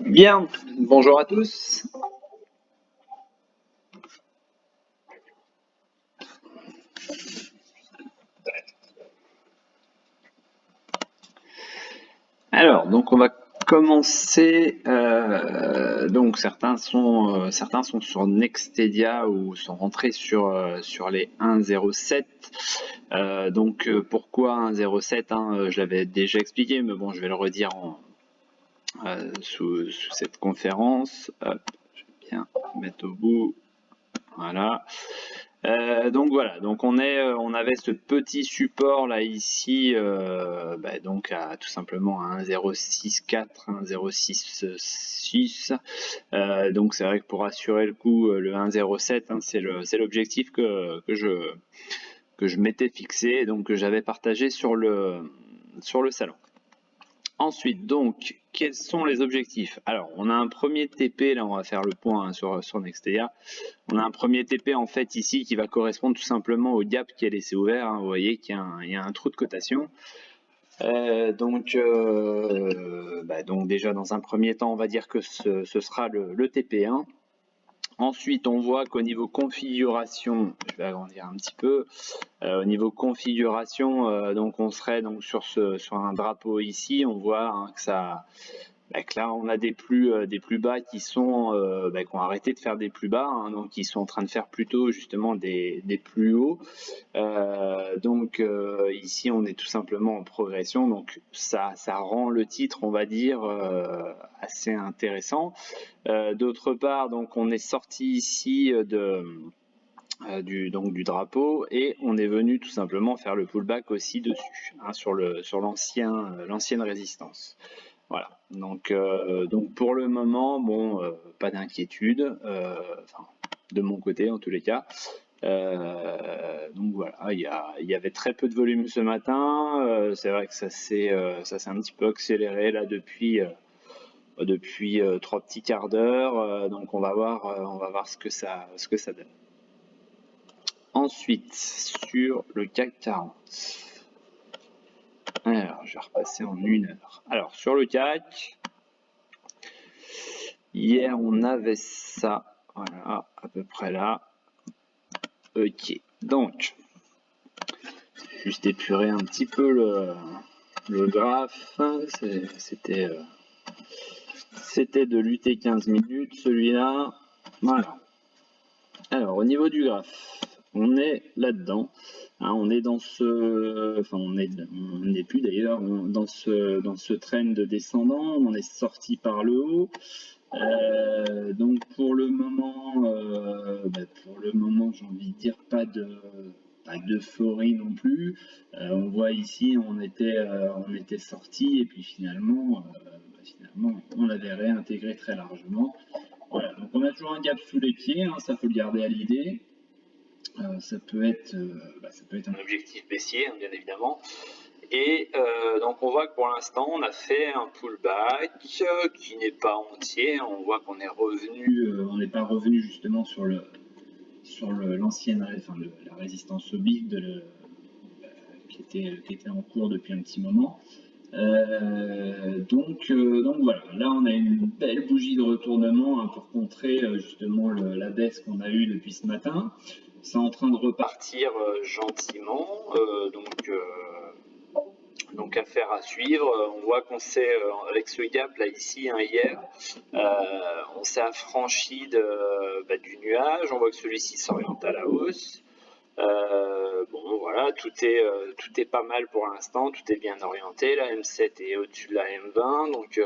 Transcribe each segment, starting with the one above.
Bien, bonjour à tous. Alors, donc on va commencer. Donc certains sont sur Nextedia ou sont rentrés sur les 1.07. Pourquoi 1.07 hein, je l'avais déjà expliqué, mais bon, je vais le redire sous cette conférence. Hop, je vais bien mettre au bout. Voilà. Donc voilà, donc on avait ce petit support là ici, donc à tout simplement à 1,064, 1,066. Donc c'est vrai que pour assurer le coup, le 1,07, hein, c'est l'objectif que je m'étais fixé, donc que j'avais partagé sur le salon. Ensuite, donc, quels sont les objectifs? Alors, on a un premier TP, là on va faire le point hein, sur Nextedia. On a un premier TP en fait ici qui va correspondre tout simplement au gap qui est laissé ouvert. Hein. Vous voyez qu'il y a un trou de cotation. Donc déjà dans un premier temps, on va dire que ce sera le TP1. Ensuite, on voit qu'au niveau configuration, je vais agrandir un petit peu. Au niveau configuration, donc on serait donc sur un drapeau ici. On voit hein, que là on a des plus bas qui sont qui ont arrêté de faire des plus bas, hein, donc ils sont en train de faire plutôt justement des plus hauts. Ici on est tout simplement en progression, donc ça rend le titre on va dire assez intéressant. D'autre part donc on est sorti ici du drapeau et on est venu tout simplement faire le pullback aussi dessus hein, sur l'ancienne résistance. Voilà, donc pour le moment, bon, pas d'inquiétude, de mon côté en tous les cas. Donc voilà, il y avait très peu de volume ce matin. C'est vrai que ça s'est un petit peu accéléré là depuis 3 petits quarts d'heure. Donc on va voir ce que ça donne. Ensuite, sur le CAC 40. Alors, je vais repasser en 1 heure. Alors, sur le CAC, hier, on avait ça, voilà, à peu près là. Ok, donc, juste épurer un petit peu le graphe. C'était de l'UT 15 minutes, celui-là. Voilà. Alors, au niveau du graphe, on est là-dedans. Hein, on est dans on n'est plus d'ailleurs dans ce trend descendant. On est sorti par le haut. Donc pour le moment, j'ai envie de dire pas d'euphorie non plus. On voit ici, on était sorti et puis finalement, on l'avait réintégré très largement. Voilà, donc on a toujours un gap sous les pieds, hein, ça faut le garder à l'idée. Ça peut être un objectif baissier, hein, bien évidemment. Et donc on voit que pour l'instant on a fait un pullback qui n'est pas entier. On voit qu'on est revenu, on n'est pas revenu justement sur l'ancienne, la résistance au bid qui était en cours depuis un petit moment. Donc voilà, là on a une belle bougie de retournement hein, pour contrer justement la baisse qu'on a eue depuis ce matin. C'est en train de repartir gentiment, donc affaire à suivre. On voit qu'on s'est, avec ce gap là ici hein, hier, on s'est affranchi du nuage. On voit que celui-ci s'oriente à la hausse. Bon voilà, tout est pas mal pour l'instant, tout est bien orienté. La M7 est au-dessus de la M20, donc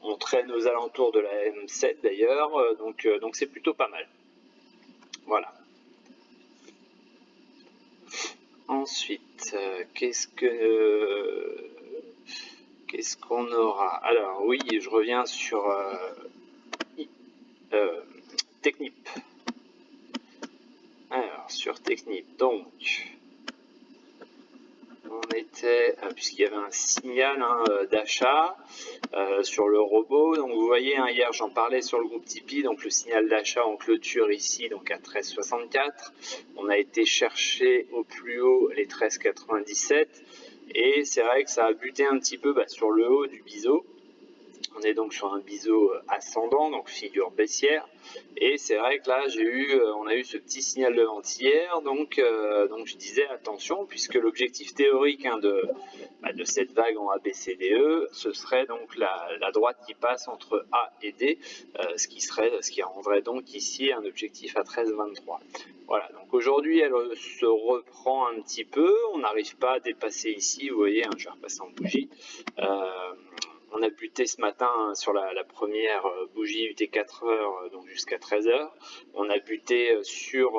on traîne aux alentours de la M7 d'ailleurs, donc c'est plutôt pas mal. Voilà. Ensuite, qu'est-ce qu'on aura? Alors oui, je reviens sur Technip. Alors sur Technip, donc on était, puisqu'il y avait un signal hein, d'achat sur le robot. Donc vous voyez, hein, hier j'en parlais sur le groupe Tipeee, donc le signal d'achat en clôture ici, donc à 13,64. On a été chercher au plus haut les 13,97. et c'est vrai que ça a buté un petit peu sur le haut du biseau. On est donc sur un biseau ascendant, donc figure baissière, et c'est vrai que là on a eu ce petit signal de vente hier, donc je disais attention, puisque l'objectif théorique de cette vague en ABCDE, ce serait donc la droite qui passe entre A et D, ce qui rendrait donc ici un objectif à 13,23. Voilà, donc aujourd'hui elle se reprend un petit peu, on n'arrive pas à dépasser ici, vous voyez, je vais repasser en bougie. On a buté ce matin sur la première bougie UT4h, donc jusqu'à 13h. On a buté sur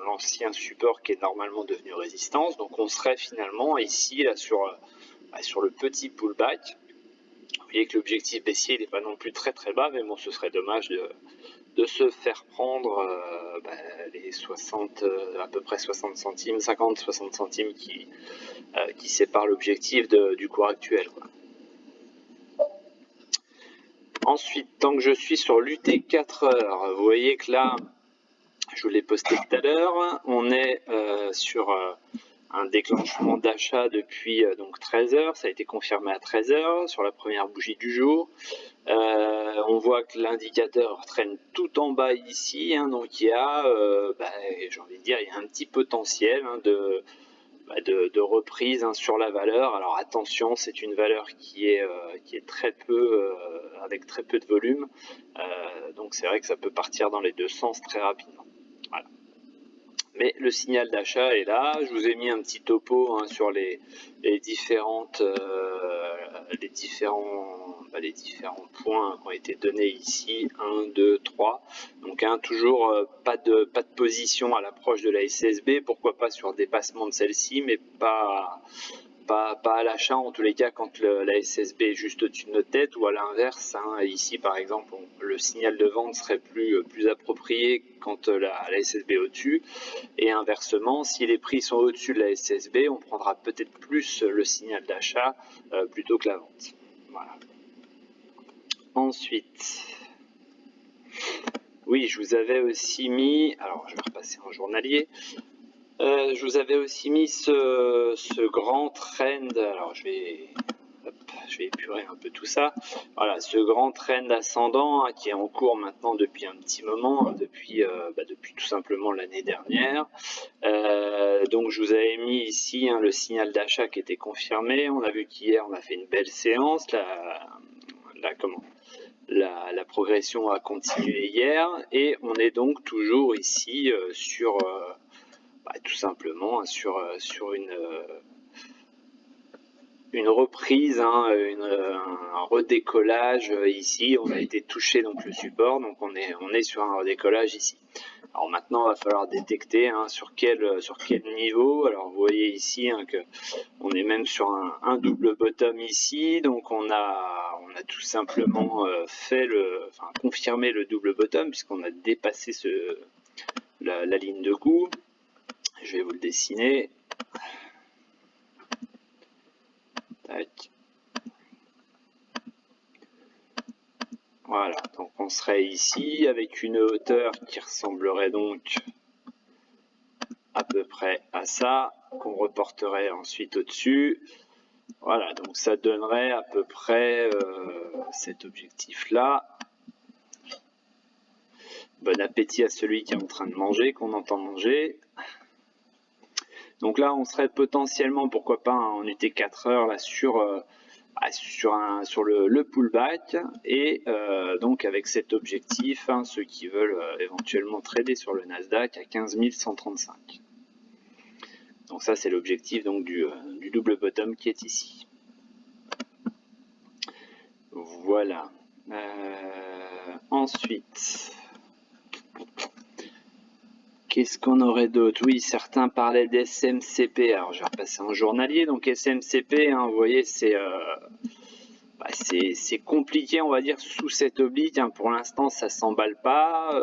l'ancien support qui est normalement devenu résistance. Donc on serait finalement ici là, sur le petit pullback. Vous voyez que l'objectif baissier n'est pas non plus très très bas, mais bon, ce serait dommage de se faire prendre les 60, à peu près 60 centimes, 50-60 centimes qui séparent l'objectif du cours actuel, quoi. Ensuite, tant que je suis sur l'UT 4h, vous voyez que là, je vous l'ai posté tout à l'heure, on est sur un déclenchement d'achat depuis donc 13h, ça a été confirmé à 13h sur la première bougie du jour. On voit que l'indicateur traîne tout en bas ici, donc il y a, j'ai envie de dire, il y a un petit potentiel de reprise sur la valeur. Alors attention, c'est une valeur qui est très peu, avec très peu de volume, donc c'est vrai que ça peut partir dans les deux sens très rapidement. Voilà. Mais le signal d'achat est là. Je vous ai mis un petit topo sur les différents points qui ont été donnés ici, 1, 2, 3. Donc toujours pas de position à l'approche de la SSB, pourquoi pas sur dépassement de celle-ci, mais pas à l'achat, en tous les cas quand la SSB est juste au-dessus de notre tête, ou à l'inverse, ici par exemple le signal de vente serait plus approprié quand la SSB est au-dessus, et inversement, si les prix sont au-dessus de la SSB, on prendra peut-être plus le signal d'achat plutôt que la vente. Voilà. Ensuite, oui, je vous avais aussi mis, alors je vais repasser en journalier, je vous avais aussi mis ce grand trend, alors je vais épurer un peu tout ça. Voilà, ce grand trend ascendant qui est en cours maintenant depuis un petit moment, depuis tout simplement l'année dernière. Donc je vous avais mis ici le signal d'achat qui était confirmé. On a vu qu'hier on a fait une belle séance. La progression a continué hier, et on est donc toujours ici sur tout simplement sur une reprise, un redécollage ici. On a été touché donc le support, donc on est sur un redécollage ici. Alors maintenant, il va falloir détecter sur quel niveau. Alors vous voyez ici que on est même sur un double bottom ici, donc on a tout simplement confirmé le double bottom, puisqu'on a dépassé la ligne de coup. Je vais vous le dessiner. Tac. Voilà, donc on serait ici avec une hauteur qui ressemblerait donc à peu près à ça, qu'on reporterait ensuite au-dessus. Voilà, donc ça donnerait à peu près cet objectif-là. Bon appétit à celui qui est en train de manger, qu'on entend manger. Donc là, on serait potentiellement, pourquoi pas, en UT 4h là, sur le pullback, et donc avec cet objectif, ceux qui veulent éventuellement trader sur le Nasdaq à 15 135. Donc ça, c'est l'objectif donc du double bottom qui est ici. Voilà. Ensuite, qu'est-ce qu'on aurait d'autre? Oui, certains parlaient d'SMCP. Alors, je vais repasser en journalier. Donc, SMCP, vous voyez, c'est compliqué, on va dire, sous cette oblique. Pour l'instant, ça s'emballe pas.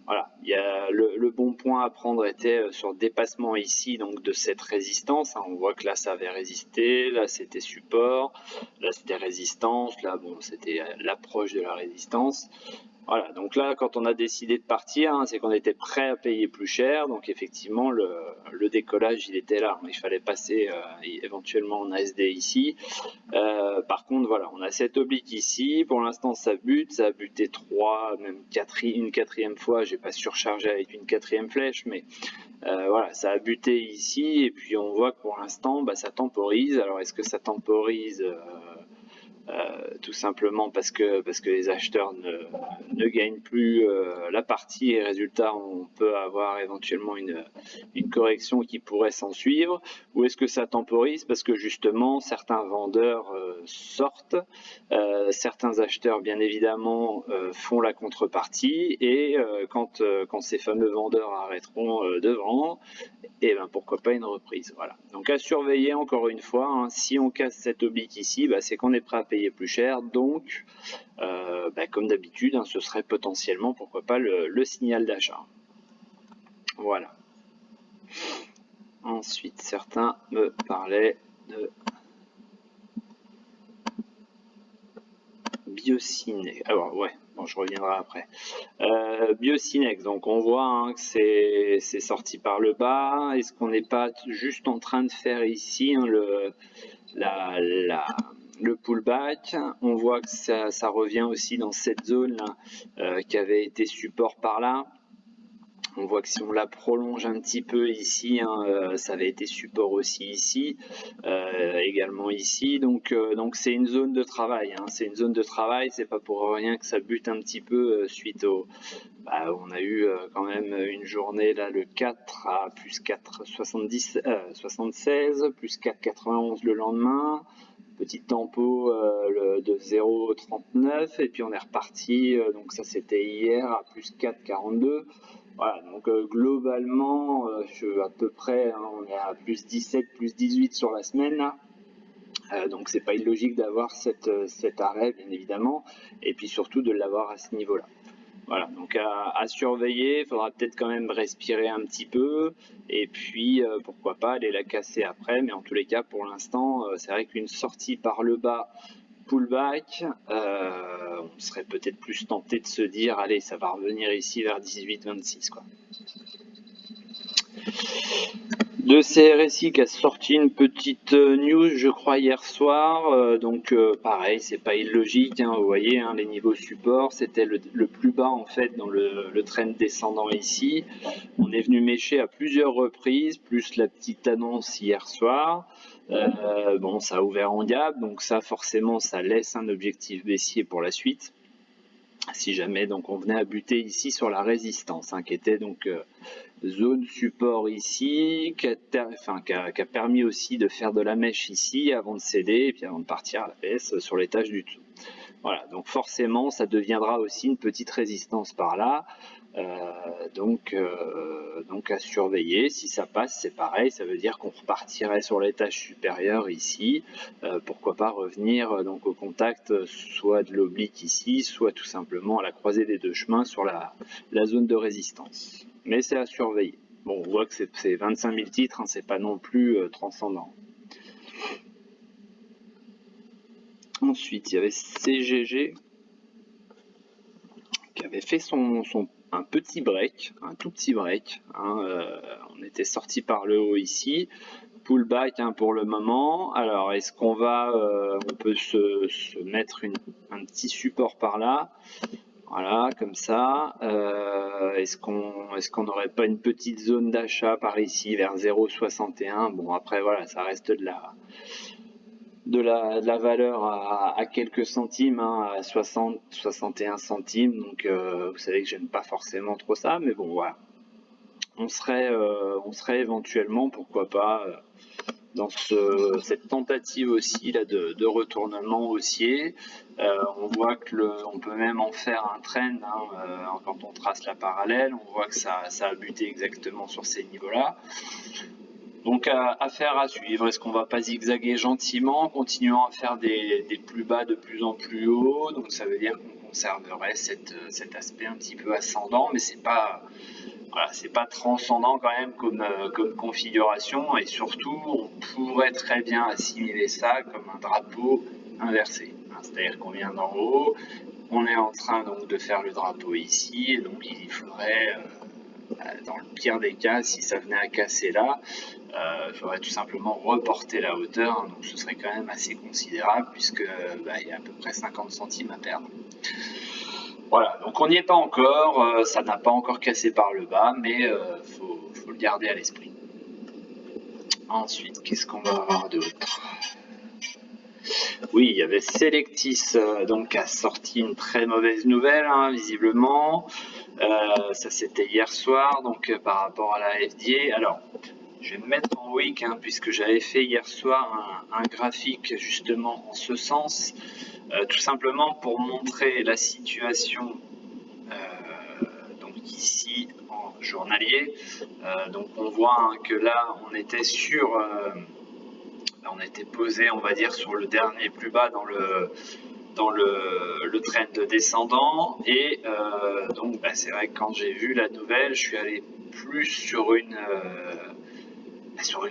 Voilà, il y a le bon point à prendre était sur le dépassement ici, donc de cette résistance. On voit que là, ça avait résisté. Là, c'était support. Là, c'était résistance. Là, bon, c'était l'approche de la résistance. Voilà, donc là, quand on a décidé de partir, hein, c'est qu'on était prêt à payer plus cher. Donc effectivement, le décollage, il était là. Il fallait passer éventuellement en ASD ici. Par contre, voilà, on a cette oblique ici. Pour l'instant, ça bute. Ça a buté 3, même une quatrième fois. J'ai pas surchargé avec une quatrième flèche, mais voilà, ça a buté ici. Et puis on voit que pour l'instant, bah, ça temporise. Alors est-ce que ça temporise tout simplement parce que les acheteurs ne gagnent plus la partie et résultat on peut avoir éventuellement une correction qui pourrait s'en suivre, ou est-ce que ça temporise parce que justement certains vendeurs sortent, certains acheteurs bien évidemment font la contrepartie et quand ces fameux vendeurs arrêteront de vendre, et ben pourquoi pas une reprise. Voilà. Donc à surveiller encore une fois, hein, si on casse cette oblique ici, bah, c'est qu'on est prêt à payer plus cher. Donc, bah, comme d'habitude, hein, ce serait potentiellement, pourquoi pas, le signal d'achat. Voilà. Ensuite, certains me parlaient de Biocinex. Alors ouais, bon, je reviendrai après. Biocinex, donc on voit hein, que c'est sorti par le bas. Est-ce qu'on n'est pas juste en train de faire ici hein, le pullback? On voit que ça revient aussi dans cette zone là qui avait été support par là. On voit que si on la prolonge un petit peu ici, hein, ça avait été support aussi ici, également ici. Donc c'est une zone de travail. Hein, c'est une zone de travail. C'est pas pour rien que ça bute un petit peu suite au. Bah, on a eu quand même une journée là le 4 à plus 4,76, plus 4,91 le lendemain. Petit tempo de 0,39 et puis on est reparti. Donc ça c'était hier à plus 4,42. Voilà, donc globalement, à peu près, hein, on est à plus 17, plus 18 sur la semaine. Là. Donc c'est pas illogique d'avoir cet arrêt, bien évidemment, et puis surtout de l'avoir à ce niveau-là. Voilà, donc à surveiller, il faudra peut-être quand même respirer un petit peu, et puis pourquoi pas aller la casser après, mais en tous les cas, pour l'instant, c'est vrai qu'une sortie par le bas, pullback, on serait peut-être plus tenté de se dire, allez, ça va revenir ici vers 18-26, quoi. Le CRSI qui a sorti une petite news, je crois, hier soir. Donc, pareil, c'est pas illogique. Hein, vous voyez, hein, les niveaux support, c'était le plus bas en fait dans le trend descendant ici. On est venu mécher à plusieurs reprises, plus la petite annonce hier soir. Bon, ça a ouvert en diable, donc ça, forcément, ça laisse un objectif baissier pour la suite. Si jamais donc on venait à buter ici sur la résistance, hein, qui était donc zone support ici, qui a permis aussi de faire de la mèche ici avant de céder et puis avant de partir à la baisse sur l'étage du dessous. Voilà, donc forcément ça deviendra aussi une petite résistance par là. Donc à surveiller. Si ça passe, c'est pareil, ça veut dire qu'on repartirait sur l'étage supérieur ici. Pourquoi pas revenir donc au contact soit de l'oblique ici, soit tout simplement à la croisée des deux chemins sur la zone de résistance. Mais c'est à surveiller. Bon, on voit que c'est 25 000 titres, hein, c'est pas non plus transcendant. Ensuite, il y avait CGG qui avait fait un petit break, un tout petit break. Hein, on était sorti par le haut ici, pullback hein, pour le moment. Alors, est-ce qu'on on peut se mettre un petit support par là? Voilà, comme ça. Est-ce qu'on n'aurait pas une petite zone d'achat par ici vers 0,61? Bon, après voilà, ça reste de la valeur à quelques centimes, hein, à 60, 61 centimes. Donc vous savez que j'aime pas forcément trop ça, mais bon voilà. On serait éventuellement, pourquoi pas, dans cette tentative aussi là de retournement haussier. On voit que on peut même en faire un trend hein, quand on trace la parallèle. On voit que ça a buté exactement sur ces niveaux-là. Donc affaire à suivre, est-ce qu'on va pas zigzaguer gentiment, continuant à faire des plus bas de plus en plus haut? Donc ça veut dire qu'on conserverait cet aspect un petit peu ascendant, mais c'est pas transcendant quand même comme configuration, et surtout on pourrait très bien assimiler ça comme un drapeau inversé. C'est-à-dire qu'on vient d'en haut, on est en train donc de faire le drapeau ici, et donc il faudrait, dans le pire des cas, si ça venait à casser là, il faudrait tout simplement reporter la hauteur, donc ce serait quand même assez considérable puisque il y a à peu près 50 centimes à perdre. Voilà, donc on n'y est pas encore, ça n'a pas encore cassé par le bas, mais faut le garder à l'esprit. Ensuite, qu'est-ce qu'on va avoir d'autre? Oui, il y avait Selectis donc a sorti une très mauvaise nouvelle, hein, visiblement. Ça c'était hier soir, donc par rapport à la FDA. Alors, je vais me mettre en week, hein, puisque j'avais fait hier soir un graphique justement en ce sens, tout simplement pour montrer la situation donc ici en journalier. Donc on voit, hein, que là on était sur on était posé, on va dire, sur le dernier plus bas dans le trend descendant, et donc c'est vrai que quand j'ai vu la nouvelle, je suis allé plus sur une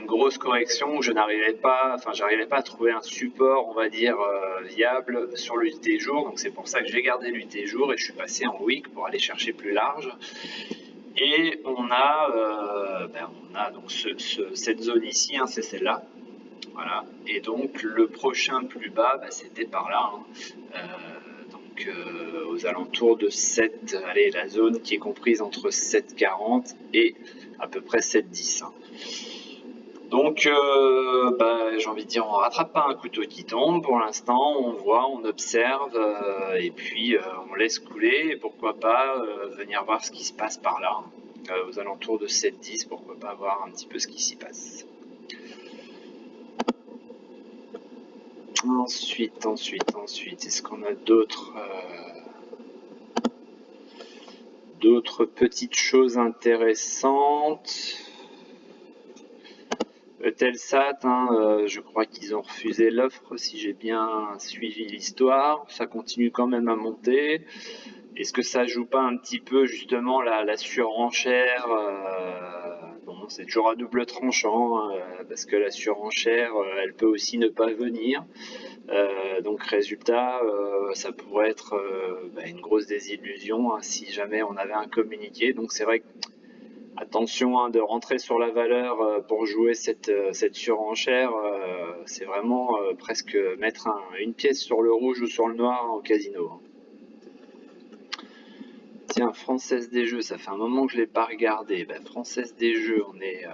grosse correction où je n'arrivais pas, j'arrivais pas à trouver un support, on va dire, viable sur l'UT jour. Donc c'est pour ça que j'ai gardé l'UT jour et je suis passé en week pour aller chercher plus large. Et on a donc cette zone ici, hein, c'est celle-là. Voilà. Et donc le prochain plus bas, c'était par là, hein. Donc aux alentours de 7, allez, la zone qui est comprise entre 7,40 et à peu près 7,10, hein. Donc j'ai envie de dire, on rattrape pas un couteau qui tombe pour l'instant, on voit, on observe, et puis on laisse couler, et pourquoi pas venir voir ce qui se passe par là, aux alentours de 7,10, pourquoi pas voir un petit peu ce qui s'y passe. Ensuite, est-ce qu'on a d'autres petites choses intéressantes? Eutelsat, hein, je crois qu'ils ont refusé l'offre, si j'ai bien suivi l'histoire. Ça continue quand même à monter. Est-ce que ça joue pas un petit peu justement la surenchère? Bon, c'est toujours à double tranchant, parce que la surenchère, elle peut aussi ne pas venir. Donc résultat, ça pourrait être une grosse désillusion, hein, si jamais on avait un communiqué. Donc c'est vrai que attention, hein, de rentrer sur la valeur pour jouer cette surenchère, c'est vraiment presque mettre une pièce sur le rouge ou sur le noir au casino, hein. Tiens, Française des Jeux, ça fait un moment que je ne l'ai pas regardé. Française des Jeux, on est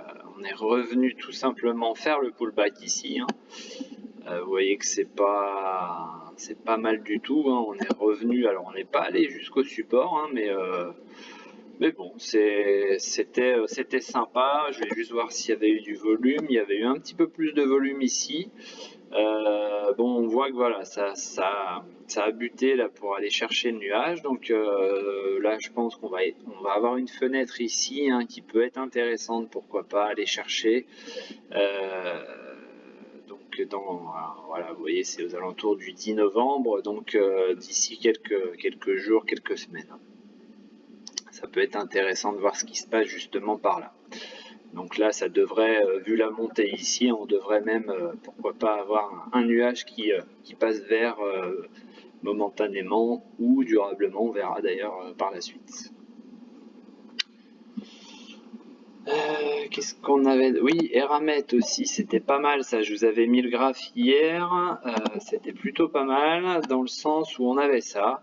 revenu tout simplement faire le pullback ici, hein. Vous voyez que c'est pas mal du tout, hein. On est revenu, alors on n'est pas allé jusqu'au support, hein, mais bon, c'était sympa. Je vais juste voir s'il y avait eu du volume. Il y avait eu un petit peu plus de volume ici. Bon, on voit que voilà, ça a buté là pour aller chercher le nuage. Donc là, je pense qu'on va avoir une fenêtre ici, hein, qui peut être intéressante. Pourquoi pas aller chercher. Donc voilà, vous voyez, c'est aux alentours du 10 novembre. Donc d'ici quelques jours, quelques semaines, hein. Ça peut être intéressant de voir ce qui se passe justement par là. Donc là, ça devrait, vu la montée ici, on devrait même, pourquoi pas, avoir un nuage qui passe vert momentanément ou durablement, on verra d'ailleurs par la suite. Qu'est-ce qu'on avait? Oui, Eramet aussi, c'était pas mal ça. Je vous avais mis le graphe hier, c'était plutôt pas mal dans le sens où on avait ça.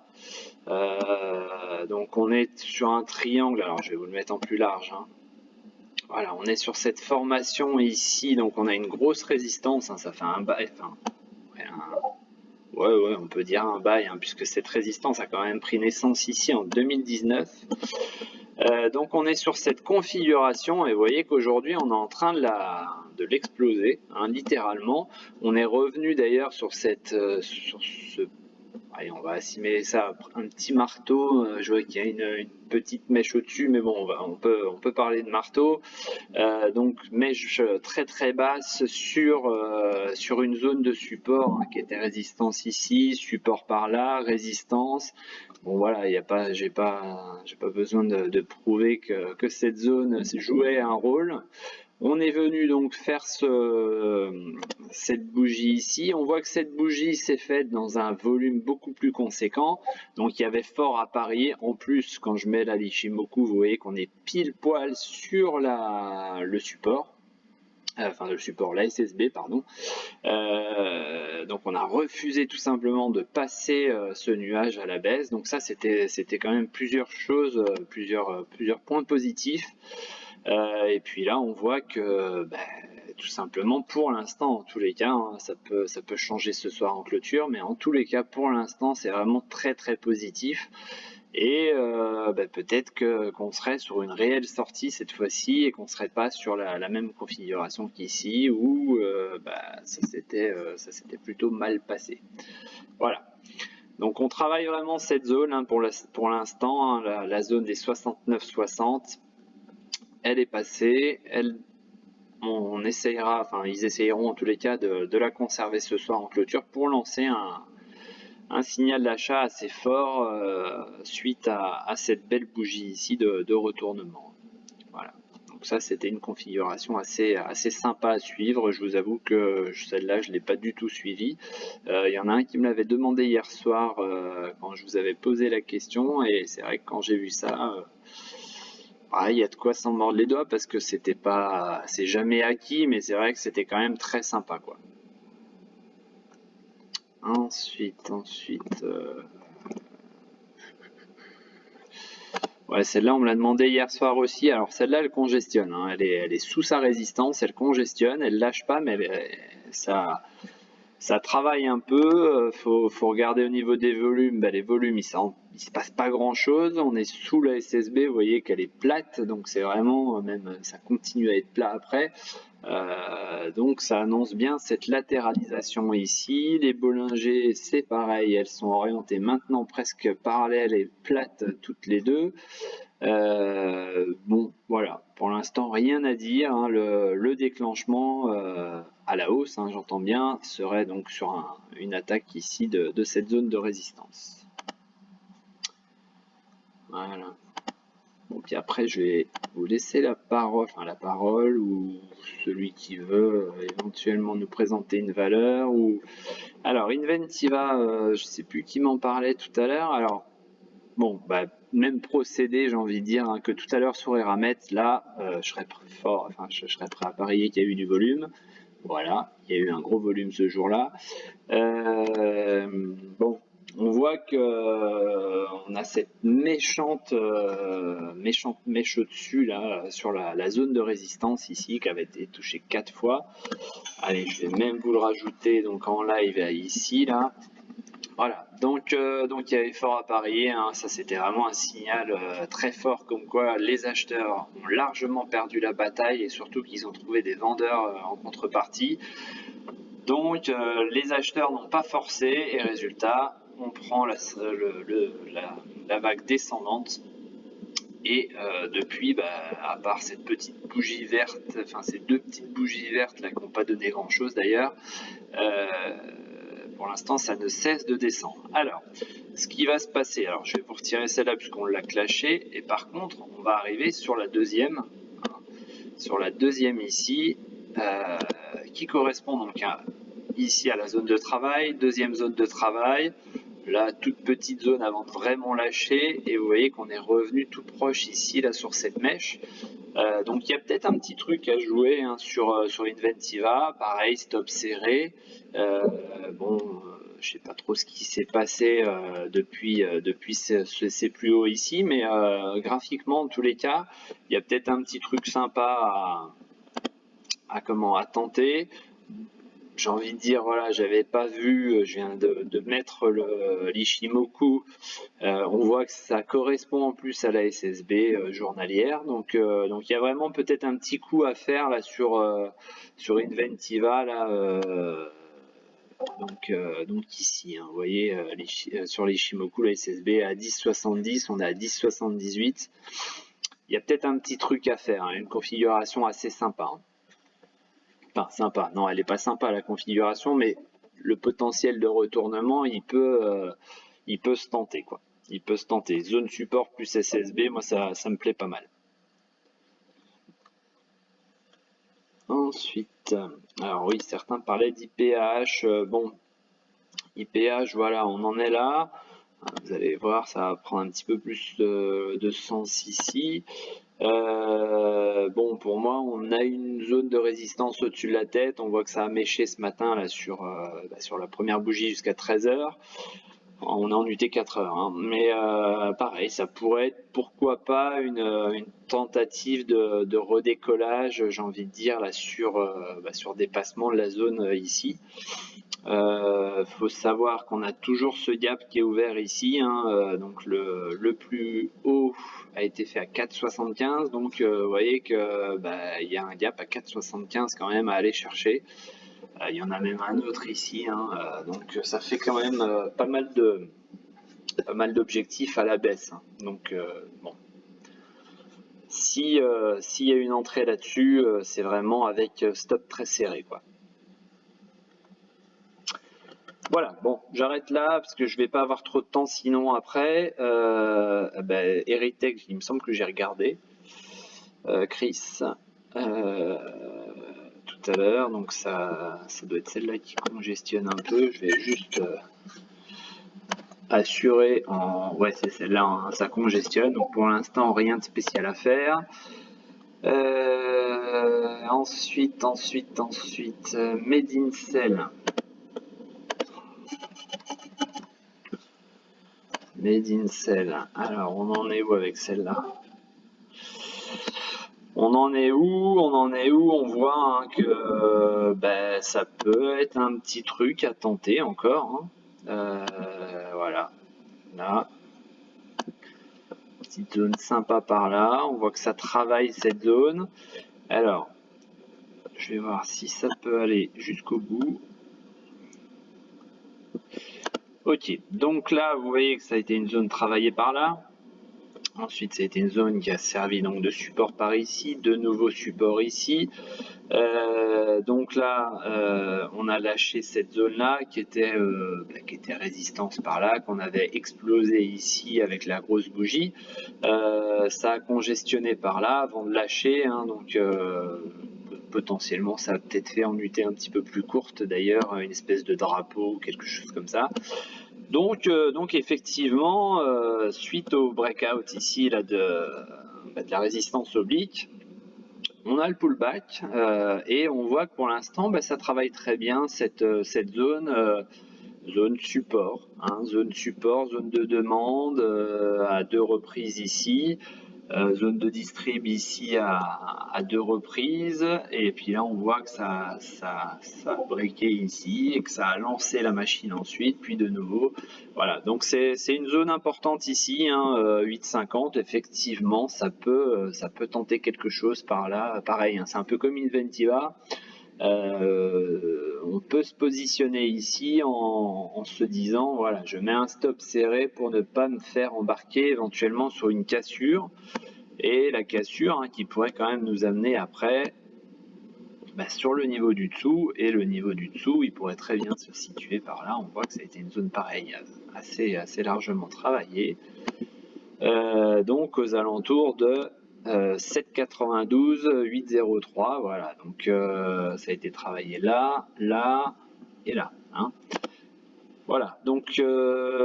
Donc on est sur un triangle, alors je vais vous le mettre en plus large, hein. Voilà, on est sur cette formation ici, donc on a une grosse résistance, hein, ça fait un bail, ouais, on peut dire un bail, hein, puisque cette résistance a quand même pris naissance ici en 2019. Donc on est sur cette configuration, et vous voyez qu'aujourd'hui on est en train de l'exploser, hein, littéralement. On est revenu d'ailleurs sur ce... Allez, on va assimiler ça à un petit marteau. Je vois qu'il y a une petite mèche au-dessus, mais bon, on peut parler de marteau. Donc mèche très très basse sur une zone de support, hein, qui était résistance ici, support par là, résistance. Bon voilà, j'ai pas besoin de prouver que cette zone jouait un rôle. On est venu donc faire cette bougie ici. On voit que cette bougie s'est faite dans un volume beaucoup plus conséquent. Donc il y avait fort à parier. En plus, quand je mets la l'Ishimoku, vous voyez qu'on est pile poil sur le support. Enfin le support, la SSB, pardon. Donc on a refusé tout simplement de passer ce nuage à la baisse. Donc ça, c'était quand même plusieurs choses, plusieurs points positifs. Et puis là, on voit que tout simplement, pour l'instant, en tous les cas, hein, ça peut changer ce soir en clôture, mais en tous les cas, pour l'instant, c'est vraiment très très positif. Et peut-être qu'on serait sur une réelle sortie cette fois-ci et qu'on serait pas sur la même configuration qu'ici où ça s'était plutôt mal passé. Voilà. Donc on travaille vraiment cette zone hein, pour l'instant, hein, la zone des 69-60. Elle est passée, on essayera, enfin ils essayeront en tous les cas de la conserver ce soir en clôture pour lancer un signal d'achat assez fort suite à cette belle bougie ici de retournement. Voilà. Donc ça c'était une configuration assez sympa à suivre. Je vous avoue que celle-là je ne l'ai pas du tout suivie. Il y en a un qui me l'avait demandé hier soir quand je vous avais posé la question et c'est vrai que quand j'ai vu ça... il y a de quoi s'en mordre les doigts parce que c'est jamais acquis, mais c'est vrai que c'était quand même très sympa, quoi. Ensuite, ouais, celle-là, on me l'a demandé hier soir aussi. Alors celle-là, elle congestionne, hein. Elle est sous sa résistance, elle congestionne, elle lâche pas, mais ça travaille un peu. Faut regarder au niveau des volumes. Les volumes, il se passe pas grand-chose. On est sous la SSB, vous voyez qu'elle est plate, donc c'est vraiment, même ça continue à être plat après. Donc ça annonce bien cette latéralisation ici. Les Bollinger, c'est pareil, elles sont orientées maintenant presque parallèles et plates toutes les deux. Bon, voilà, pour l'instant rien à dire, hein. Le déclenchement à la hausse, hein, j'entends bien, serait donc sur une attaque ici de cette zone de résistance. Voilà. Bon, puis après, je vais vous laisser la parole, ou celui qui veut éventuellement nous présenter une valeur. Alors, Inventiva, je sais plus qui m'en parlait tout à l'heure. Alors, bon, même procédé, j'ai envie de dire, hein, que tout à l'heure sur Eramet, là, je serais prêt à parier qu'il y a eu du volume. Voilà, il y a eu un gros volume ce jour-là. Bon, on voit que on a cette méchante mèche au-dessus là sur la zone de résistance ici qui avait été touchée 4 fois. Allez, je vais même vous le rajouter donc en live ici là. Voilà, donc il y avait fort à parier, hein. Ça c'était vraiment un signal très fort comme quoi les acheteurs ont largement perdu la bataille et surtout qu'ils ont trouvé des vendeurs en contrepartie. Donc les acheteurs n'ont pas forcé et résultat, on prend la vague descendante et depuis, à part cette petite bougie verte, enfin ces deux petites bougies vertes là qui n'ont pas donné grand chose d'ailleurs, pour l'instant ça ne cesse de descendre. Alors, ce qui va se passer, alors je vais vous retirer celle-là puisqu'on l'a clashée et par contre on va arriver sur la deuxième, ici, qui correspond donc ici à la zone de travail, deuxième zone de travail, la toute petite zone avant de vraiment lâcher, et vous voyez qu'on est revenu tout proche ici là sur cette mèche. Donc il y a peut-être un petit truc à jouer hein, sur Inventiva, pareil stop serré. Bon, je sais pas trop ce qui s'est passé depuis ces plus hauts ici, mais graphiquement en tous les cas, il y a peut-être un petit truc sympa à tenter. J'ai envie de dire, voilà, j'avais pas vu, je viens de mettre l'Ishimoku, on voit que ça correspond en plus à la SSB journalière, donc il y a vraiment peut-être un petit coup à faire là sur Inventiva, là, donc ici, hein, vous voyez, sur l'Ishimoku, la SSB à 10,70, on est à 10,78, il y a peut-être un petit truc à faire, hein, une configuration assez sympa, hein. Enfin, sympa, non, elle est pas sympa la configuration, mais le potentiel de retournement, il peut se tenter, quoi. Il peut se tenter. Zone support plus SSB, moi ça me plaît pas mal. Ensuite, alors oui, certains parlaient d'IPH. Bon, IPH, voilà, on en est là. Vous allez voir, ça va prendre un petit peu plus de sens ici. Bon, pour moi, on a une zone de résistance au-dessus de la tête. On voit que ça a méché ce matin là sur la première bougie jusqu'à 13h. On est en UT 4 heures, hein. Mais pareil, ça pourrait être pourquoi pas une tentative de redécollage, j'ai envie de dire, là sur dépassement de la zone ici. Faut savoir qu'on a toujours ce gap qui est ouvert ici, hein, donc le plus haut a été fait à 4,75, donc vous voyez que il y a un gap à 4,75 quand même à aller chercher. Il y en a même un autre ici, hein, donc ça fait quand même pas mal d'objectifs à la baisse, hein. Donc bon, s'il y a une entrée là-dessus, c'est vraiment avec stop très serré, quoi. Voilà, bon, j'arrête là parce que je vais pas avoir trop de temps sinon après. Heritage, il me semble que j'ai regardé. Chris, tout à l'heure, donc ça doit être celle-là qui congestionne un peu. Je vais juste assurer en. Ouais, c'est celle-là, hein, ça congestionne. Donc pour l'instant, rien de spécial à faire. Ensuite, Made in Cell. Made in Cell. Alors, on en est où avec celle-là? On en est où? On voit, hein, que ça peut être un petit truc à tenter encore, hein. Voilà. Là. Petite zone sympa par là. On voit que ça travaille cette zone. Alors, je vais voir si ça peut aller jusqu'au bout. Ok, donc là, vous voyez que ça a été une zone travaillée par là. Ensuite, ça a été une zone qui a servi donc de support par ici, de nouveaux supports ici. Donc là, on a lâché cette zone-là qui était résistance par là, qu'on avait explosé ici avec la grosse bougie. Ça a congestionné par là avant de lâcher, hein, donc potentiellement ça a peut-être fait en UT un petit peu plus courte d'ailleurs, une espèce de drapeau ou quelque chose comme ça. Donc effectivement, suite au breakout ici là de la résistance oblique, on a le pullback et on voit que pour l'instant ça travaille très bien cette zone, zone support, hein, zone support, zone de demande à 2 reprises ici. Zone de distrib ici à 2 reprises, et puis là on voit que ça a breaké ici et que ça a lancé la machine ensuite, puis de nouveau. Voilà, donc c'est une zone importante ici, hein, 8,50, effectivement ça peut tenter quelque chose par là, pareil, hein, c'est un peu comme Inventiva. On peut se positionner ici en se disant voilà, je mets un stop serré pour ne pas me faire embarquer éventuellement sur une cassure, et la cassure, hein, qui pourrait quand même nous amener après sur le niveau du dessous, et le niveau du dessous il pourrait très bien se situer par là. On voit que ça a été une zone pareille, assez largement travaillée, donc aux alentours de 7,92, 8,03, voilà, donc ça a été travaillé là et là, hein. Voilà, donc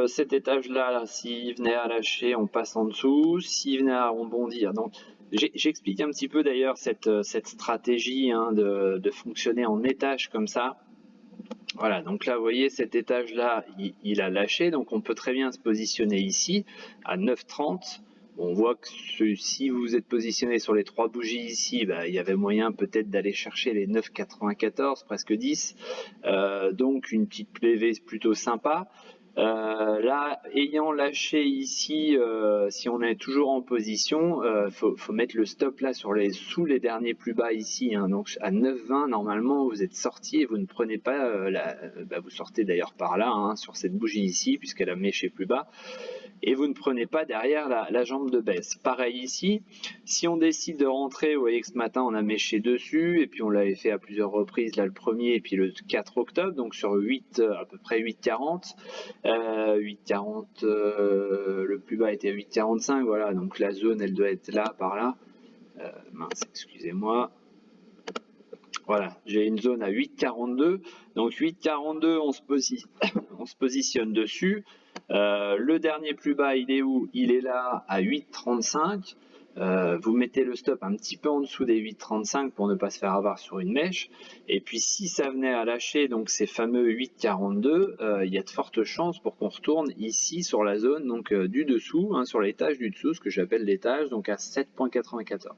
cet étage-là, s'il venait à lâcher, on passe en dessous. S'il venait à rebondir, donc j'explique un petit peu d'ailleurs cette stratégie, hein, de fonctionner en étage comme ça. Voilà, donc là, vous voyez, cet étage-là, il a lâché, donc on peut très bien se positionner ici, à 9,30. On voit que si vous êtes positionné sur les 3 bougies ici, il y avait moyen peut-être d'aller chercher les 9,94, presque 10. Donc une petite PV plutôt sympa. Là, ayant lâché ici, si on est toujours en position, faut mettre le stop là sous les derniers plus bas ici, hein. Donc à 9,20 normalement vous êtes sorti et vous ne prenez pas vous sortez d'ailleurs par là, hein, sur cette bougie ici, puisqu'elle a méché plus bas, et vous ne prenez pas derrière la jambe de baisse. Pareil ici, si on décide de rentrer, vous voyez que ce matin on a méché dessus, et puis on l'avait fait à plusieurs reprises, là le premier et puis le 4 octobre, donc sur à peu près 8,40. 8,40, le plus bas était à 8,45, voilà, donc la zone elle doit être là, par là. Mince, excusez-moi. Voilà, j'ai une zone à 8,42. Donc 8,42, on se positionne dessus. Le dernier plus bas, il est où? Il est là à 8,35. Vous mettez le stop un petit peu en dessous des 8,35 pour ne pas se faire avoir sur une mèche. Et puis si ça venait à lâcher donc ces fameux 8,42, il y a de fortes chances pour qu'on retourne ici sur la zone donc du dessous, hein, sur l'étage du dessous, ce que j'appelle l'étage, donc à 7,94.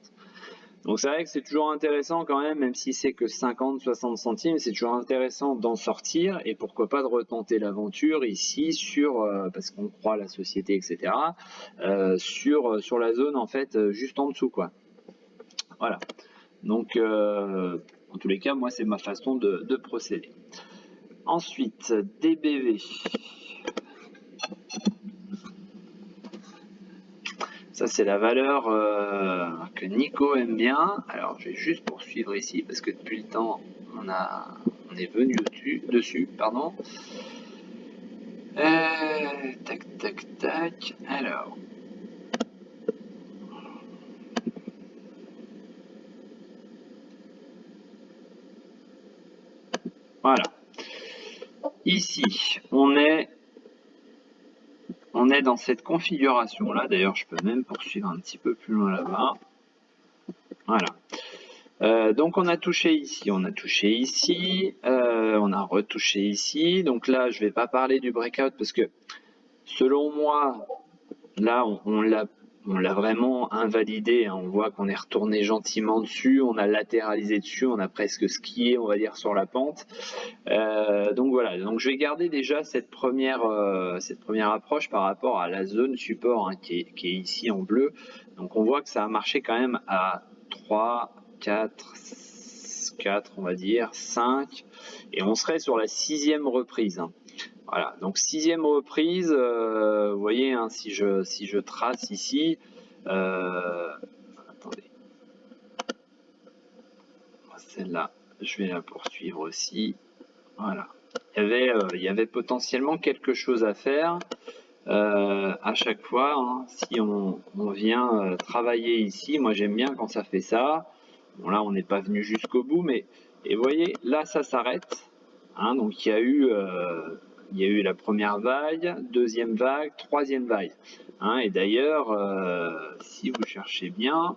Donc c'est vrai que c'est toujours intéressant quand même si c'est que 50-60 centimes, c'est toujours intéressant d'en sortir et pourquoi pas de retenter l'aventure ici sur, parce qu'on croit à la société, etc., sur la zone en fait juste en dessous, quoi. Voilà. Donc en tous les cas, moi c'est ma façon de procéder. Ensuite, DBV. Ça, c'est la valeur que Nico aime bien. Alors, je vais juste poursuivre ici parce que depuis le temps, on est venu dessus. Pardon. Tac, tac, tac. Alors. Voilà. Ici, on est dans cette configuration-là. D'ailleurs, je peux même poursuivre un petit peu plus loin là-bas. Voilà. Donc on a touché ici, on a touché ici, on a retouché ici. Donc là, je vais pas parler du breakout parce que selon moi, là, on l'a vraiment invalidé, hein. On voit qu'on est retourné gentiment dessus, on a latéralisé dessus, on a presque skié, on va dire, sur la pente. Donc voilà, donc je vais garder déjà cette première approche par rapport à la zone support, hein, qui est ici en bleu. Donc on voit que ça a marché quand même à 3, 4, on va dire, 5, et on serait sur la 6e reprise, hein. Voilà, donc 6e reprise, vous voyez, hein, si je trace ici, attendez, celle-là, je vais la poursuivre aussi. Voilà, il y avait potentiellement quelque chose à faire à chaque fois, hein, si on vient travailler ici. Moi j'aime bien quand ça fait ça. Bon, là on n'est pas venu jusqu'au bout, mais et vous voyez, là ça s'arrête, hein, donc il y a eu la première vague, deuxième vague, troisième vague, hein, et d'ailleurs si vous cherchez bien,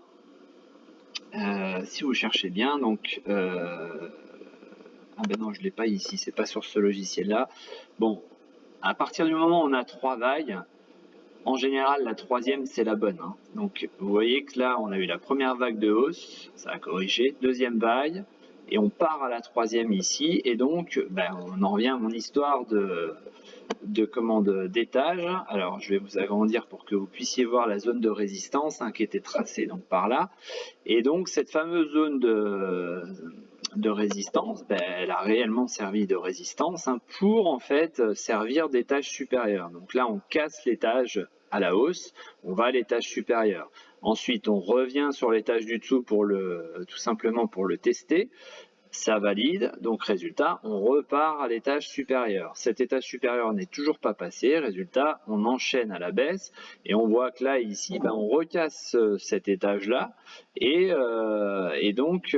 donc ah ben non, je l'ai pas ici, c'est pas sur ce logiciel là. Bon, à partir du moment où on a 3 vagues, en général la troisième c'est la bonne, hein. Donc vous voyez que là on a eu la première vague de hausse, ça a corrigé, deuxième vague, et on part à la troisième ici, et donc ben, on en revient à mon histoire d'étage. Alors je vais vous agrandir pour que vous puissiez voir la zone de résistance, hein, qui était tracée donc par là, et donc cette fameuse zone de résistance, ben, elle a réellement servi de résistance, hein, pour en fait servir d'étage supérieur. Donc là on casse l'étage à la hausse, on va à l'étage supérieur. Ensuite on revient sur l'étage du dessous pour tout simplement pour le tester. Ça valide, donc résultat, on repart à l'étage supérieur. Cet étage supérieur n'est toujours pas passé, résultat, on enchaîne à la baisse, et on voit que là, ici, ben, on recasse cet étage-là, et donc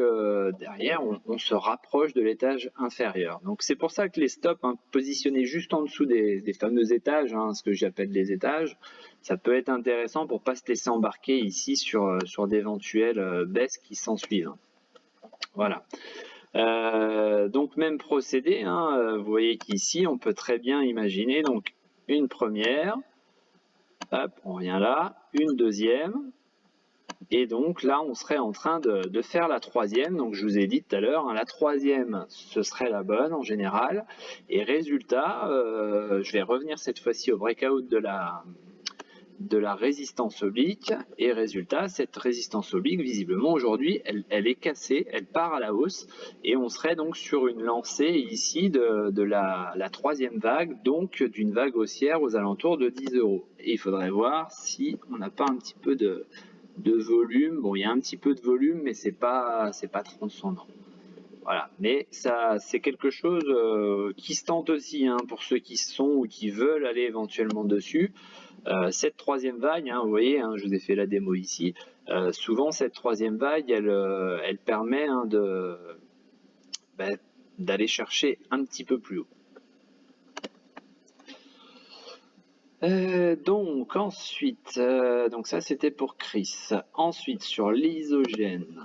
derrière, on se rapproche de l'étage inférieur. Donc c'est pour ça que les stops, hein, positionnés juste en dessous des fameux étages, hein, ce que j'appelle les étages, ça peut être intéressant pour ne pas se laisser embarquer ici sur d'éventuelles baisses qui s'ensuivent. Voilà. Donc même procédé, hein, vous voyez qu'ici on peut très bien imaginer donc une première, hop, on revient là, une deuxième, et donc là on serait en train de faire la troisième. Donc je vous ai dit tout à l'heure, hein, la troisième ce serait la bonne en général, et résultat, je vais revenir cette fois-ci au breakout de la résistance oblique, et résultat, cette résistance oblique, visiblement aujourd'hui, elle est cassée, elle part à la hausse, et on serait donc sur une lancée ici de la troisième vague, donc d'une vague haussière aux alentours de 10 €. Et il faudrait voir si on n'a pas un petit peu de volume. Bon, il y a un petit peu de volume, mais c'est pas transcendant. Voilà, mais ça, c'est quelque chose qui se tente aussi, hein, pour ceux qui sont ou qui veulent aller éventuellement dessus. Cette troisième vague, hein, vous voyez, hein, je vous ai fait la démo ici, souvent cette troisième vague, elle permet, hein, d'aller chercher un petit peu plus haut. Donc ensuite, donc ça c'était pour Chris. Ensuite sur l'isogène.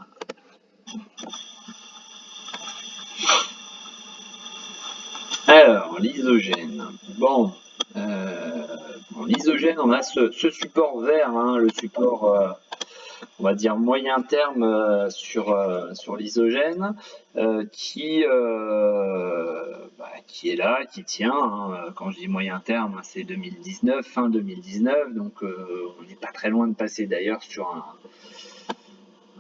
Alors l'isogène. Bon, l'isogène, on a ce support vert, hein, le support on va dire moyen terme sur l'isogène qui est là, qui tient. Hein. Quand je dis moyen terme, c'est 2019, fin 2019, donc on n'est pas très loin de passer d'ailleurs sur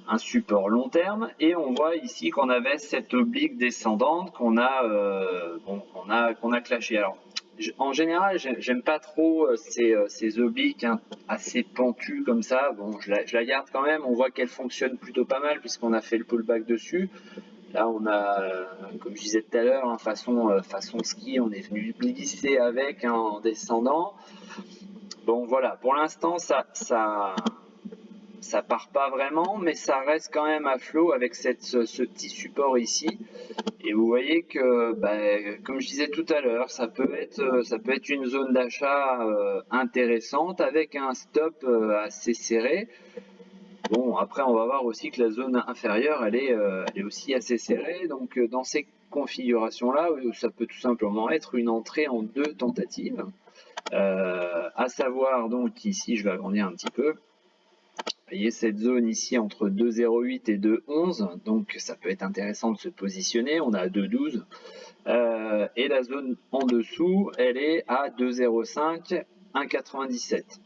un support long terme. Et on voit ici qu'on avait cette oblique descendante qu'on a clashé. Alors en général, j'aime pas trop ces obliques hein, assez pentues comme ça. Bon, je la garde quand même. On voit qu'elle fonctionne plutôt pas mal puisqu'on a fait le pullback dessus. Là, on a, comme je disais tout à l'heure, hein, façon ski, on est venu glisser avec hein, en descendant. Bon, voilà. Pour l'instant, ça part pas vraiment, mais ça reste quand même à flot avec ce petit support ici. Et vous voyez que, comme je disais tout à l'heure, ça peut être une zone d'achat intéressante avec un stop assez serré. Bon, après, on va voir aussi que la zone inférieure, elle est aussi assez serrée. Donc, dans ces configurations-là, ça peut tout simplement être une entrée en 2 tentatives. À savoir, donc, ici, je vais agrandir un petit peu. Vous voyez cette zone ici entre 2,08 et 2,11, donc ça peut être intéressant de se positionner. On a 2,12 et la zone en dessous, elle est à 2,05, 1,97.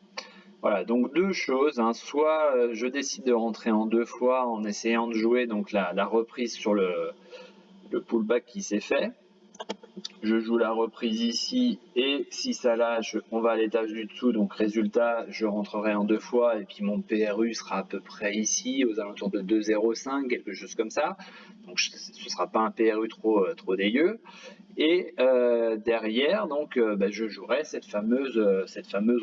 Voilà, donc deux choses. Hein. Soit je décide de rentrer en 2 fois en essayant de jouer donc la reprise sur le pullback qui s'est fait. Je joue la reprise ici et si ça lâche, on va à l'étage du dessous. Donc résultat, je rentrerai en 2 fois et puis mon PRU sera à peu près ici, aux alentours de 2,05, quelque chose comme ça. Donc ce ne sera pas un PRU trop dégueu. Et derrière, donc, je jouerai cette fameuse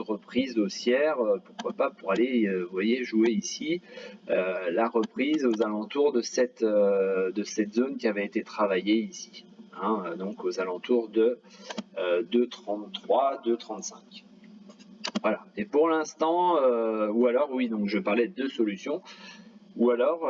reprise haussière, pourquoi pas pour aller, vous voyez, jouer ici la reprise aux alentours de cette zone qui avait été travaillée ici. Hein, donc aux alentours de 2,33, 2,35. Voilà. Et pour l'instant, ou alors, oui, donc je parlais de 2 solutions. Ou alors,